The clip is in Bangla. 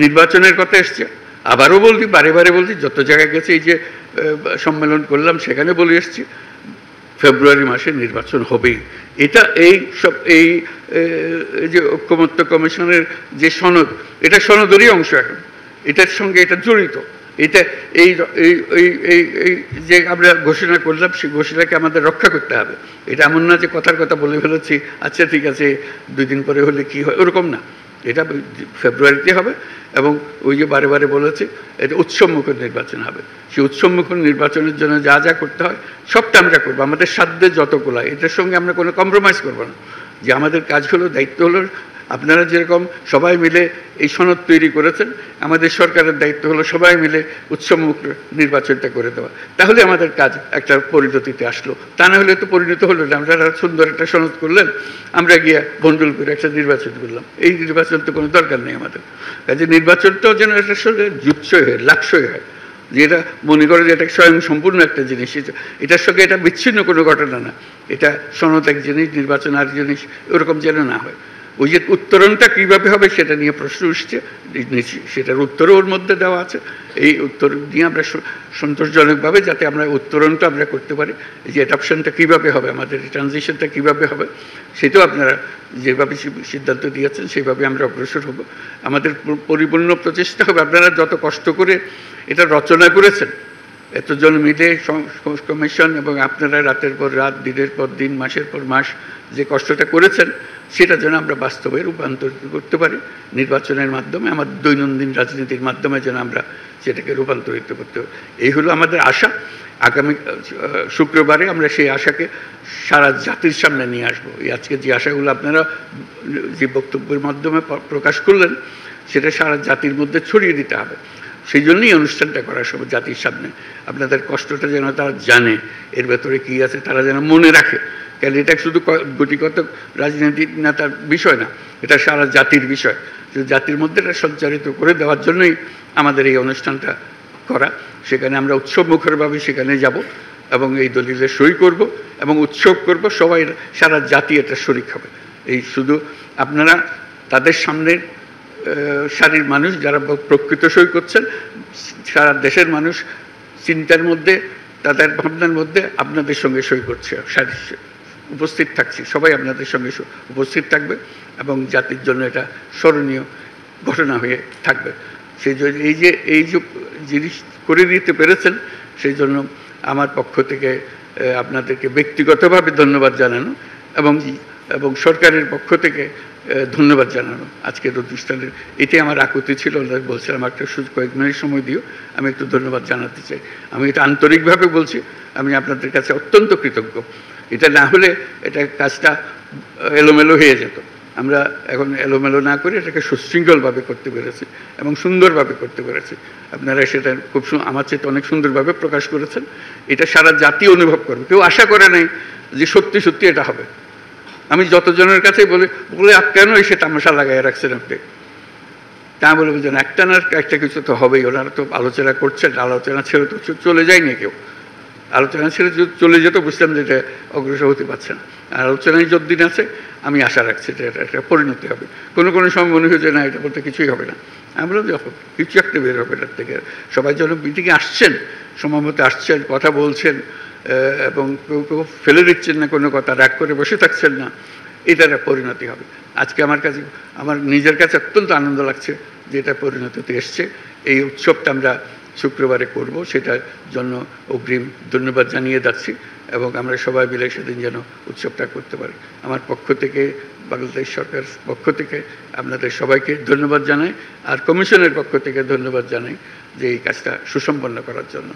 নির্বাচনের কথা এসছে, আবারও বলছি, বারে বারে বলছি, যত জায়গায় গেছে, এই যে সম্মেলন করলাম সেখানে বলে এসছি, ফেব্রুয়ারি মাসে নির্বাচন হবেই। এটা এই সব এই যে ঐক্যমত্য কমিশনের যে সনদ, এটা সনদেরই অংশ এখন, এটার সঙ্গে এটা জড়িত। এটা এই যে আমরা ঘোষণা করলাম, সেই ঘোষণাকে আমাদের রক্ষা করতে হবে। এটা এমন না যে কথার কথা বলে ফেলেছি, আচ্ছা ঠিক আছে 2 দিন পরে হলে কি হয়, ওরকম না। এটা ফেব্রুয়ারিতে হবে, এবং ওই যে বারে বারে বলেছে, এটা উৎসবমুখর নির্বাচন হবে। সেই উৎসবমুখর নির্বাচনের জন্য যা যা করতে হয় সবটা আমরা করবো, আমাদের সাধ্যে যতগুলো। এটার সঙ্গে আমরা কোনো কম্প্রোমাইজ করবো না। যে আমাদের কাজ হলো, দায়িত্ব হলো, আপনারা যেরকম সবাই মিলে এই সনদ তৈরি করেছেন, আমাদের সরকারের দায়িত্ব হলো সবাই মিলে উৎসবমুখ নির্বাচনটা করে দেওয়া। তাহলে আমাদের কাজ একটা পরিণতিতে আসলো। তা না হলে তো পরিণত হলো না। আমরা সুন্দর একটা সনদ করলেন, আমরা গিয়ে বন্ডল করে একটা নির্বাচন করলাম। এই নির্বাচন তো কোনো দরকার নেই আমাদের কাজে। নির্বাচনটাও যেন এটার সঙ্গে জুৎসই হয়, লাক্সই হয়, যে এটা মনে করে যে এটা স্বয়ং সম্পূর্ণ একটা জিনিস। এটার সঙ্গে এটা বিচ্ছিন্ন কোনো ঘটনা না। এটা সনদ এক জিনিস, নির্বাচন আর জিনিস, ওরকম যেন না হয়। ওই যে উত্তরণটা কীভাবে হবে সেটা নিয়ে প্রশ্ন উঠছে, সেটার উত্তরও ওর মধ্যে দেওয়া আছে। এই উত্তর নিয়ে আমরা সন্তোষজনকভাবে যাতে আমরা উত্তরণটা আমরা করতে পারি, যে অ্যাডাপশনটা কীভাবে হবে, আমাদের ট্রানজিশনটা কীভাবে হবে, সেটাও আপনারা যেভাবে সিদ্ধান্ত দিয়েছেন সেইভাবে আমরা অগ্রসর হব। আমাদের পরিপূর্ণ প্রচেষ্টা হবে। আপনারা যত কষ্ট করে এটা রচনা করেছেন, এতজন মিলে কমিশন, এবং আপনারা রাতের পর রাত, দিনের পর দিন, মাসের পর মাস যে কষ্টটা করেছেন, সেটা যেন আমরা বাস্তবে রূপান্তরিত করতে পারি নির্বাচনের মাধ্যমে, আমাদের দৈনন্দিন রাজনীতির মাধ্যমে যেন আমরা সেটাকে রূপান্তরিত করতে পারি। এই হলো আমাদের আশা। আগামী শুক্রবারে আমরা সেই আশাকে সারা জাতির সামনে নিয়ে আসবো। এই আজকে যে আশাগুলো আপনারা যে বক্তব্যের মাধ্যমে প্রকাশ করলেন, সেটা সারা জাতির মধ্যে ছড়িয়ে দিতে হবে। সেই জন্যই অনুষ্ঠানটা করা সব জাতির সামনে। আপনাদের কষ্টটা যেন তারা জানে, এর ভেতরে কী আছে তারা যেন মনে রাখে। কেন এটা শুধু গুটিগত রাজনীতি নেতার বিষয় না, এটা সারা জাতির বিষয়। জাতির মধ্যে এটা সঞ্চারিত করে দেওয়ার জন্যই আমাদের এই অনুষ্ঠানটা করা। সেখানে আমরা উৎসবমুখরভাবে সেখানে যাব, এবং এই দলিলে সই করব এবং উৎসব করব। সবাই, সারা জাতি এটা শরিক হবে। এই শুধু আপনারা তাদের সামনে সারির মানুষ যারা প্রকৃত সই করছেন, সারা দেশের মানুষ চিন্তার মধ্যে, তাদের ভাবনার মধ্যে আপনাদের সঙ্গে সই করছে, উপস্থিত থাকছি। সবাই আপনাদের সঙ্গে উপস্থিত থাকবে, এবং জাতির জন্য এটা স্মরণীয় ঘটনা হয়ে থাকবে। সেই জন্য এই যে জিনিস করে দিতে পেরেছেন, সেই জন্য আমার পক্ষ থেকে আপনাদেরকে ব্যক্তিগতভাবে ধন্যবাদ জানানো, এবং সরকারের পক্ষ থেকে ধন্যবাদ জানানো। আজকের অনুষ্ঠানের এটাই আমার আকুতি ছিল। বলছিলাম একটা কয়েক মিনিট সময় দিও, আমি একটু ধন্যবাদ জানাতে চাই। আমি এটা আন্তরিকভাবে বলছি, আমি আপনাদের কাছে অত্যন্ত কৃতজ্ঞ। এটা না হলে এটা কাজটা এলোমেলো হয়ে যেত। আমরা এখন এলোমেলো না করে এটাকে সুশৃঙ্খলভাবে করতে পেরেছি, এবং সুন্দরভাবে করতে পেরেছি। আপনারা সেটা খুব আমার চেয়ে অনেক সুন্দরভাবে প্রকাশ করেছেন। এটা সারা জাতি অনুভব করবে। কেউ আশা করে নাই যে সত্যি সত্যি এটা হবে। আমি যতজনের কাছে বলে কেন এসে তামাশা লাগাই রাখছেন আপনি, তা বলে বুঝলেন একটা না একটা কিছু তো হবেই। ওনারা তো আলোচনা করছেন, আলোচনা ছেড়ে তো চলে যায়নি কেউ। আলোচনা ছেড়ে চলে যেত, বুঝলাম যে এটা অগ্রসর হতে পারছে না। আর আলোচনায় যতদিন আছে আমি আশা রাখছি যে এটা একটা পরিণতি হবে। কোনো সময় মনে হয়েছে না এটা বলতে কিছুই হবে না, আমরা যখন কিছু একটা বের হবে এটার থেকে। সবাই যেন মিটিংয়ে আসছেন, সময় মতো আসছেন, কথা বলছেন, এবং কেউ ফেলে দিচ্ছেন না কোনো কথা, রাগ করে বসে থাকছেন না, এটার পরিণতি হবে। আজকে আমার নিজের কাছে অত্যন্ত আনন্দ লাগছে যে এটা পরিণতিতে এসছে। এই উৎসবটা আমরা শুক্রবারে করব, সেটার জন্য অগ্রিম ধন্যবাদ জানিয়ে যাচ্ছি, এবং আমরা সবাই মিলে সেদিন যেন উৎসবটা করতে পারি। আমার পক্ষ থেকে, বাংলাদেশ সরকার পক্ষ থেকে আপনাদের সবাইকে ধন্যবাদ জানাই, আর কমিশনের পক্ষ থেকে ধন্যবাদ জানাই যে এই কাজটা সুসম্পন্ন করার জন্য।